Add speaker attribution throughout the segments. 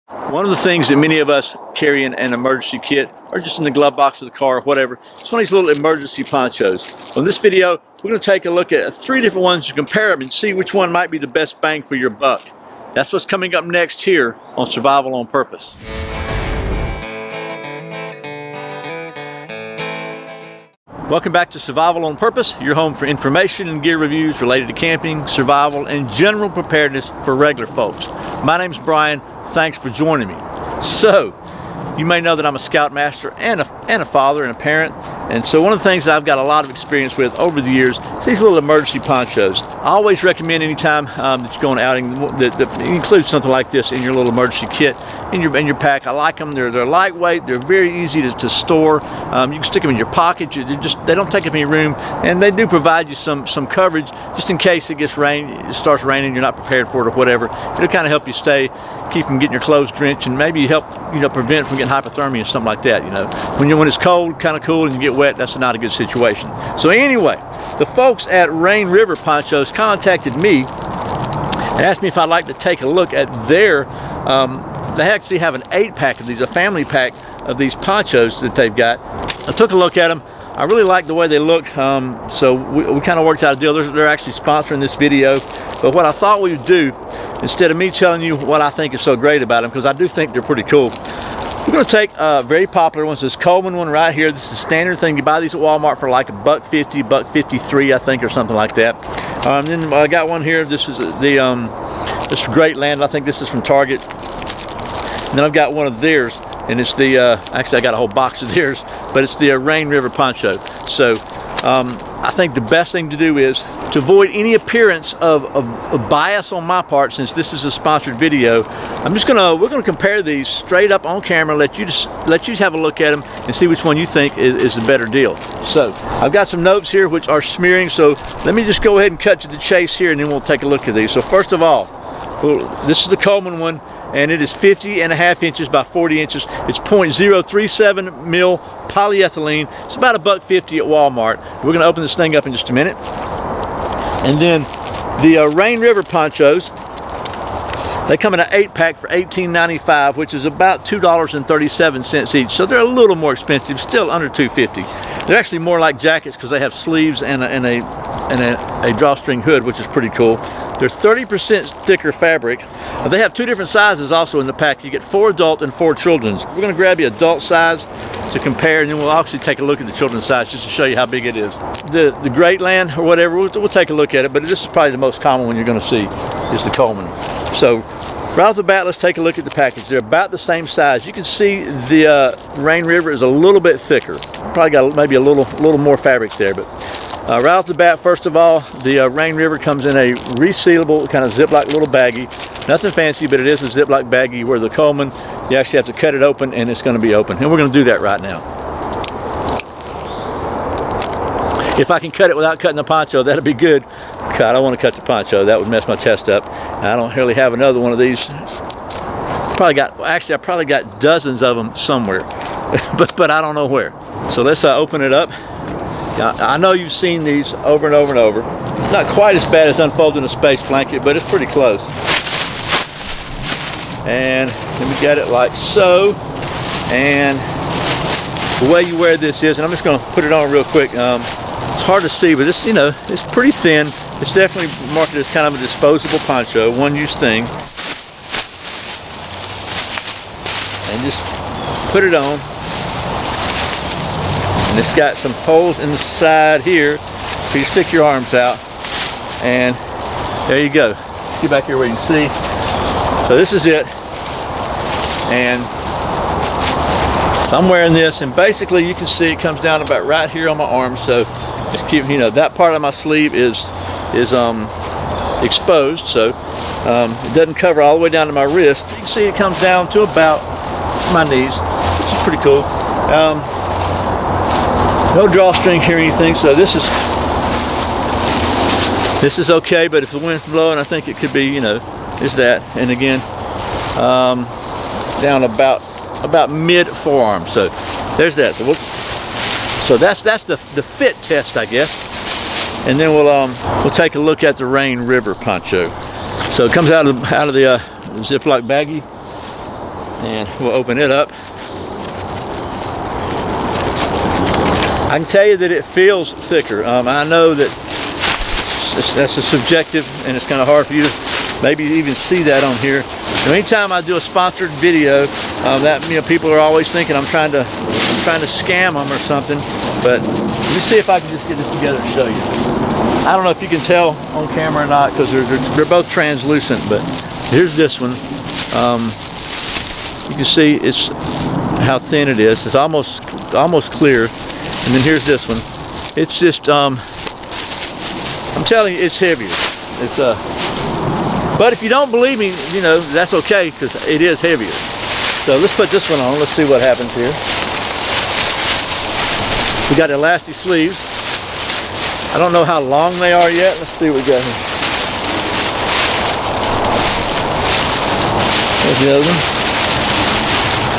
Speaker 1: One of the things that many of us carry in an emergency kit, or just in the glove box of the car or whatever, is one of these little emergency ponchos. In this video, we're going to take a look at 3 different ones to compare them and see which one might be the best bang for your buck. That's what's coming up next here on Survival on Purpose. Welcome back to Survival on Purpose, your home for information and gear reviews related to camping, survival, and general preparedness for regular folks. My name's Brian. Thanks for joining me. So, you may know that I'm a scoutmaster and a father and a parent, and so one of the things that I've got a lot of experience with over the years is these little emergency ponchos. I always recommend anytime that you're going outing that include something like this in your little emergency kit, in your pack. I like them. They're lightweight. They're very easy to store. You can stick them in your pocket. They don't take up any room, and they do provide you some coverage just in case it starts raining. You're not prepared for it or whatever. It'll kind of help you keep from getting your clothes drenched, and maybe help prevent from getting hypothermia and something like that. When it's cold, kind of cool, and you get wet, that's not a good situation. So anyway, the folks at Rain River Ponchos contacted me and asked me if I'd like to take a look at their. They actually have an 8-pack of these, a family pack of these ponchos that they've got. I took a look at them. I really like the way they look, so we kind of worked out a deal. They're actually sponsoring this video, but what I thought we would do, instead of me telling you what I think is so great about them, because I do think they're pretty cool, we're going to take a very popular one. This Coleman one right here. This is a standard thing. You buy these at Walmart for like $1.50, $1.53, I think, or something like that. Then I got one here. This is this Great Land. I think this is from Target. And then I've got one of theirs, and it's the actually I got a whole box of theirs, but it's the Rain River Poncho. So I think the best thing to do is to avoid any appearance of bias on my part, since this is a sponsored video. We're gonna compare these straight up on camera, let you have a look at them and see which one you think is the better deal. So I've got some notes here which are smearing, so let me just go ahead and cut to the chase here, and then we'll take a look at these. So first of all, this is the Coleman one, and it is 50.5 inches by 40 inches. It's 0.037 mil polyethylene. It's about $1.50 at Walmart. We're going to open this thing up in just a minute. And then the Rain River Ponchos, they come in an 8-pack for $18.95, which is about $2.37 each. So they're a little more expensive, still under $2.50. They're actually more like jackets because they have sleeves and a drawstring hood, which is pretty cool. They're 30% thicker fabric. They have 2 different sizes also in the pack. You get 4 adult and 4 children's. We're going to grab the adult size to compare, and then we'll actually take a look at the children's size just to show you how big it is. The Great Land or whatever, we'll take a look at it, but this is probably the most common one you're going to see is the Coleman. So right off the bat, let's take a look at the package. They're about the same size. You can see the Rain River is a little bit thicker. Probably got maybe a little more fabric there, but right off the bat, first of all, the Rain River comes in a resealable kind of Ziploc little baggie. Nothing fancy, but it is a Ziploc baggie, where the Coleman, you actually have to cut it open and it's going to be open. And we're going to do that right now. If I can cut it without cutting the poncho, that'll be good. God, I don't want to cut the poncho. That would mess my test up. I don't really have another one of these. I probably got dozens of them somewhere, but I don't know where. So let's open it up. I know you've seen these over and over and over. It's not quite as bad as unfolding a space blanket, but it's pretty close. And then we got it like so. And the way you wear this is, and I'm just going to put it on real quick. It's hard to see, but this, it's pretty thin. It's definitely marketed as kind of a disposable poncho, one-use thing. And just put it on. And it's got some holes in the side here, so you stick your arms out, and there you go. Get back here where you can see. So this is it, and so I'm wearing this, and basically you can see it comes down about right here on my arm. So it's keeping, that part of my sleeve is exposed, so it doesn't cover all the way down to my wrist. You can see it comes down to about my knees, which is pretty cool. No drawstring here or anything, so this is okay. But if the wind's blowing, I think it could be, is that. And again, down about mid forearm. So there's that. So that's the fit test, I guess. And then we'll take a look at the Rain River Poncho. So it comes out of the Ziploc baggie. and we'll open it up. I can tell you that it feels thicker. I know that that's a subjective, and it's kind of hard for you to maybe even see that on here. So anytime I do a sponsored video, that people are always thinking I'm trying to scam them or something. But let me see if I can just get this together and show you. I don't know if you can tell on camera or not, because they're both translucent. But here's this one. You can see it's how thin it is. It's almost clear. And then here's this one. It's just I'm telling you, it's heavier. It's but if you don't believe me, that's okay, because it is heavier. So let's put this one on. Let's see what happens here. We got elastic sleeves. I don't know how long they are yet. Let's see what we got here. There's the other one.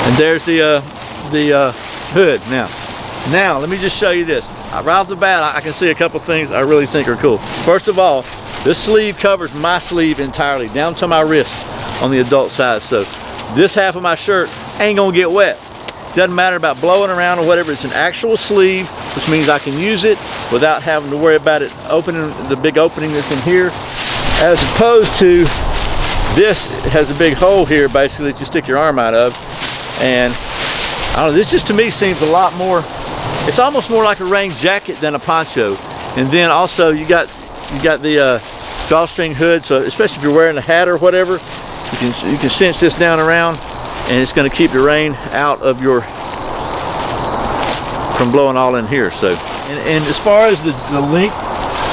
Speaker 1: And there's the hood. Now let me just show you this. Right off the bat, I can see a couple things I really think are cool. First of all, this sleeve covers my sleeve entirely, down to my wrist on the adult size. So this half of my shirt ain't gonna get wet. Doesn't matter about blowing around or whatever. It's an actual sleeve, which means I can use it without having to worry about it opening, the big opening that's in here, as opposed to this has a big hole here basically that you stick your arm out of. And I don't know, this just to me seems a lot more, it's almost more like a rain jacket than a poncho. And then also you got the drawstring hood, so especially if you're wearing a hat or whatever, you can cinch this down around, and it's going to keep the rain out of from blowing all in here. So and as far as the length,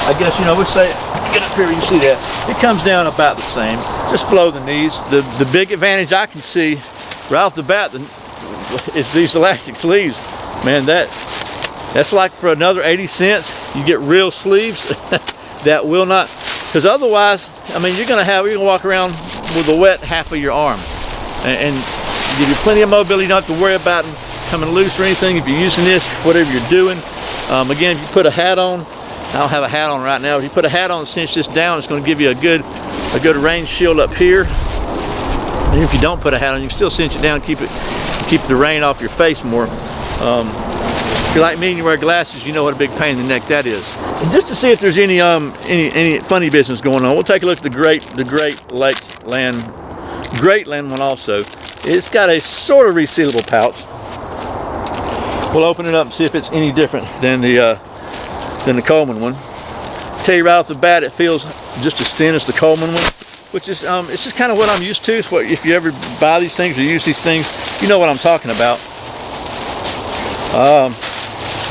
Speaker 1: I guess we say, get up here, you can see that it comes down about the same, just below the knees. The big advantage I can see right off the bat is these elastic sleeves. Man, that's like for another 80 cents you get real sleeves that will not, because otherwise, I mean, you're gonna walk around with a wet half of your arm, and give you plenty of mobility. You don't have to worry about them coming loose or anything if you're using this, whatever you're doing. Again, if you put a hat on, I don't have a hat on right now. If you put a hat on and cinch this down, it's going to give you a good rain shield up here. And if you don't put a hat on, you can still cinch it down, keep the rain off your face more. If you're like me and you wear glasses, you know what a big pain in the neck that is. And just to see if there's any funny business going on, we'll take a look at the Great Land one also. It's got a sort of resealable pouch. We'll open it up and see if it's any different than the Coleman one. Tell you right off the bat, it feels just as thin as the Coleman one, which is it's just kind of what I'm used to. It's what, if you ever buy these things or use these things, you know what I'm talking about.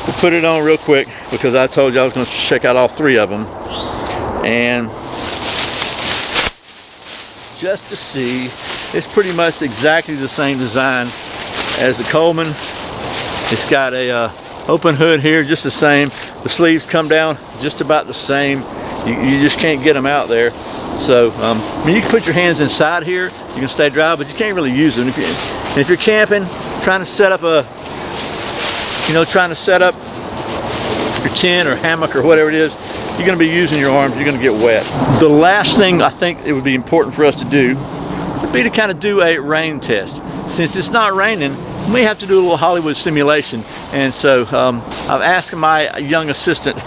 Speaker 1: We'll put it on real quick because I told you I was going to check out all three of them, and just to see, it's pretty much exactly the same design as the Coleman. It's got a open hood here, just the same. The sleeves come down just about the same. You just can't get them out there. So I mean, you can put your hands inside here, you can stay dry, but you can't really use them. If you're camping, trying to set up your tent or hammock or whatever it is, you're going to be using your arms, you're going to get wet. The last thing I think it would be important for us to do would be to kind of do a rain test. Since it's not raining, we have to do a little Hollywood simulation, and so I've asked my young assistant,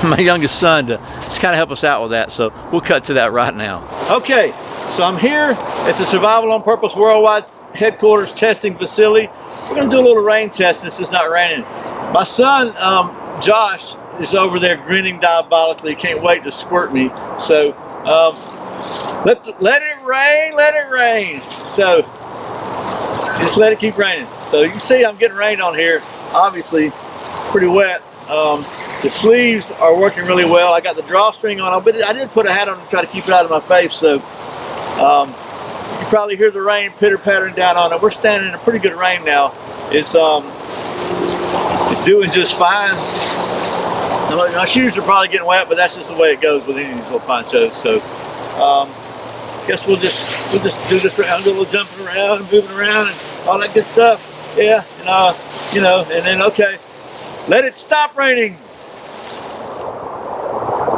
Speaker 1: my youngest son, to kind of help us out with that. So we'll cut to that right now. Okay, so I'm here at the Survival on Purpose Worldwide Headquarters Testing Facility. We're going to do a little rain test since it's not raining. My son, Josh, is over there grinning diabolically. He can't wait to squirt me. So let it rain, let it rain. So just let it keep raining. So you can see I'm getting rained on here. Obviously pretty wet. The sleeves are working really well. I got the drawstring on, but I did put a hat on to try to keep it out of my face. So you can probably hear the rain pitter-pattering down on it. We're standing in a pretty good rain now. It's doing just fine. My shoes are probably getting wet, but that's just the way it goes with any of these little ponchos. So guess we'll just do this round, do a little jumping around and moving around and all that good stuff. Yeah, and then okay, let it stop raining.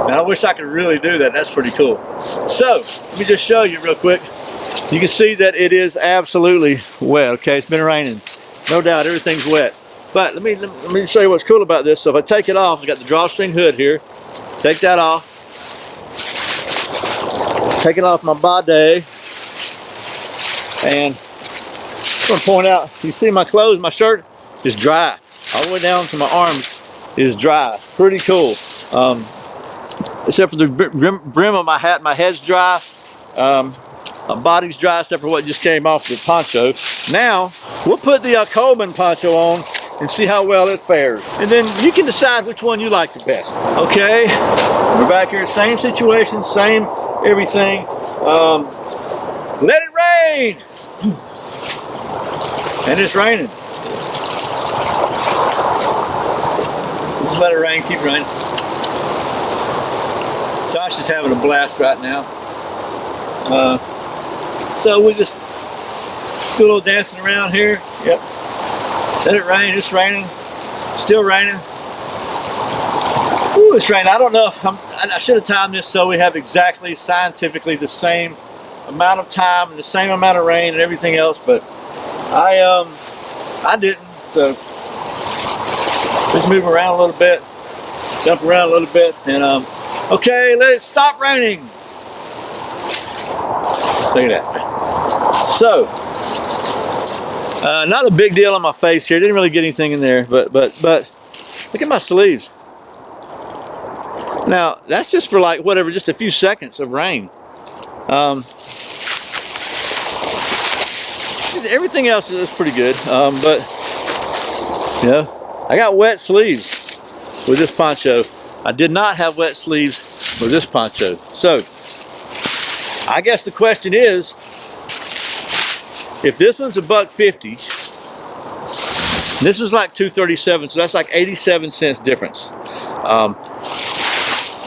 Speaker 1: Man, I wish I could really do that. That's pretty cool. So let me just show you real quick. You can see that it is absolutely wet. Okay, it's been raining. No doubt, everything's wet. But let me show you what's cool about this. So if I take it off, it's got the drawstring hood here. Take that off. Take it off my body. And I'm going to point out, you see my clothes, my shirt is dry. All the way down to my arms is dry. Pretty cool. Except for the brim of my hat, my head's dry. My body's dry except for what just came off the poncho. Now, we'll put the Coleman poncho on and see how well it fares. And then you can decide which one you like the best. Okay, we're back here, same situation, same everything. Let it rain! And it's raining. Just let it rain, keep raining. Josh is having a blast right now. So we just do a little dancing around here. Yep. Let it rain. It's raining. Still raining. Ooh, it's raining. I don't know if I should have timed this so we have exactly scientifically the same amount of time and the same amount of rain and everything else, but I didn't. So just move around a little bit, jump around a little bit, and okay, let it stop raining. Look at that. So, not a big deal on my face here. Didn't really get anything in there, but look at my sleeves. Now that's just for like whatever, just a few seconds of rain. Everything else is pretty good, but you know, I got wet sleeves with this poncho. I did not have wet sleeves with this poncho. So I guess the question is, if this one's $1.50, this was like $2.37, so that's like 87 cents difference,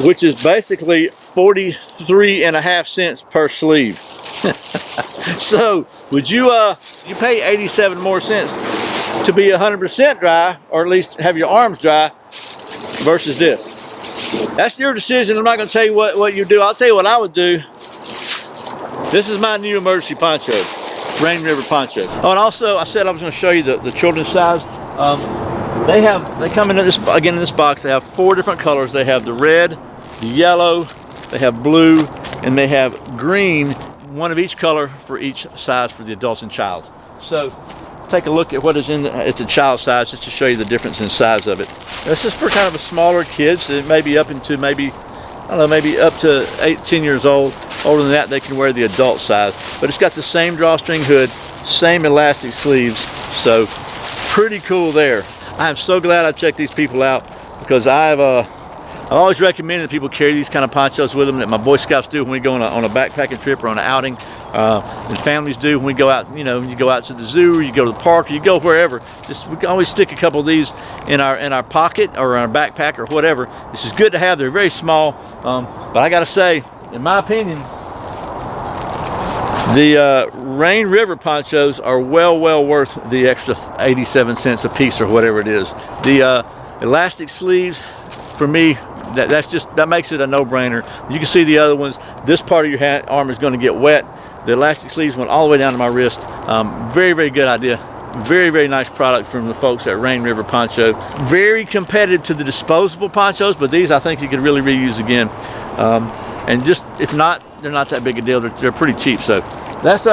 Speaker 1: which is basically 43.5 cents per sleeve. So would you pay 87 more cents to be 100% dry, or at least have your arms dry, versus this? That's your decision. I'm not going to tell you what you do. I'll tell you what I would do. This is my new emergency poncho, Rain River Poncho. Oh, and also I said I was going to show you the children's size. They come in this, again, in this box. They have 4 different colors. They have the red, the yellow, they have blue, and they have green. One of each color for each size for the adults and child. So take a look at what is in it's a child size, just to show you the difference in size of it. This is for kind of a smaller kids. So it may be up into maybe, I don't know, maybe up to 8-10 years old. Older than that, they can wear the adult size. But it's got the same drawstring hood, same elastic sleeves. So pretty cool there. I am so glad I checked these people out, because I've always recommended that people carry these kind of ponchos with them, that my Boy Scouts do when we go on a backpacking trip or on an outing, and families do when we go out. You know, you go out to the zoo, or you go to the park, or you go wherever. Just, we can always stick a couple of these in our pocket or in our backpack or whatever. This is good to have. They're very small, but I gotta say, in my opinion, the Rain River ponchos are well worth the extra 87 cents a piece or whatever it is. The elastic sleeves, for me, that makes it a no-brainer. You can see the other ones. This part of your arm is going to get wet. The elastic sleeves went all the way down to my wrist. Very good idea. Very nice product from the folks at Rain River Poncho. Very competitive to the disposable ponchos, but these I think you could really reuse again. And just, if not, they're not that big a deal. They're pretty cheap. So that's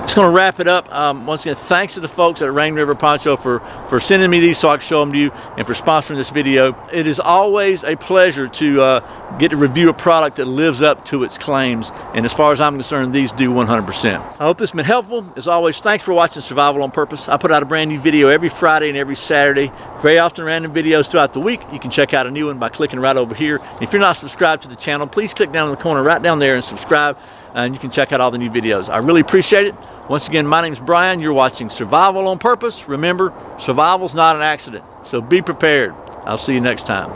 Speaker 1: it's going to wrap it up. Once again, thanks to the folks at Rain River Poncho for sending me these so I can show them to you, and for sponsoring this video. It is always a pleasure to get to review a product that lives up to its claims, and as far as I'm concerned, these do 100%. I hope this has been helpful. As always, thanks for watching Survival on Purpose. I put out a brand new video every Friday and every Saturday. Very often random videos throughout the week. You can check out a new one by clicking right over here. If you're not subscribed to the channel, please click down in the corner right down there and subscribe, and you can check out all the new videos. I really appreciate it. Once again, my name is Brian. You're watching Survival on Purpose. Remember, survival's not an accident, so be prepared. I'll see you next time.